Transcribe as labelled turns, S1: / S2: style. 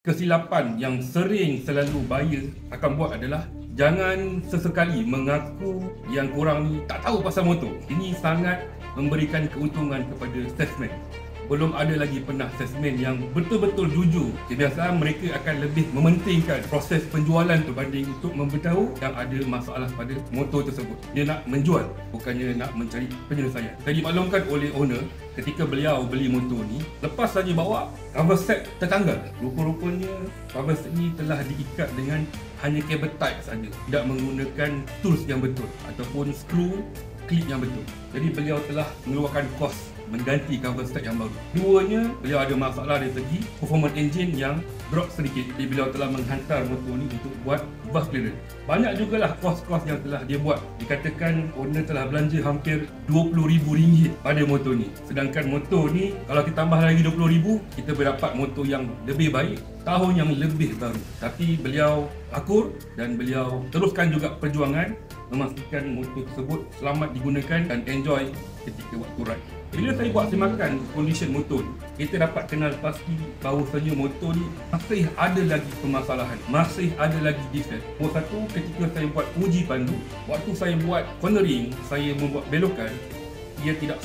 S1: Kesilapan yang selalu buyer akan buat adalah jangan sesekali mengaku yang korang ni tak tahu pasal motor. Ini sangat memberikan keuntungan kepada salesman. Belum ada lagi pernah salesman yang betul-betul jujur. Kebiasaan mereka akan lebih mementingkan proses penjualan tu banding untuk memberitahu yang ada masalah pada motor tersebut. Dia nak menjual, bukannya nak mencari penyelesaian. Saya dimaklumkan oleh owner ketika beliau beli motor ni, lepas saja bawa, cover set tertanggal. Rupa-rupanya cover set ni telah diikat dengan hanya kabel tight saja, tidak menggunakan tools yang betul ataupun skru klip yang betul. Jadi beliau telah mengeluarkan kos mengganti cover set yang baru. Duanya, beliau ada masalah dari segi performance engine yang drop sedikit. Jadi beliau telah menghantar motor ni untuk buat valve clearance. Banyak jugalah kos-kos yang telah dia buat. Dikatakan owner telah belanja hampir RM20,000 pada motor ni. Sedangkan motor ni, kalau kita tambah lagi RM20,000, kita berdapat motor yang lebih baik, tahun yang lebih baru. Tapi beliau akur dan beliau teruskan juga perjuangan memastikan motor tersebut selamat digunakan dan enjoy ketika waktu ride. Bila saya buat semakan condition motor ni, kita dapat kenal pasti bahawasanya motor ni masih ada lagi permasalahan, masih ada lagi defect. Nombor satu, ketika saya buat uji pandu, waktu saya buat cornering, saya membuat belokan, ia tidak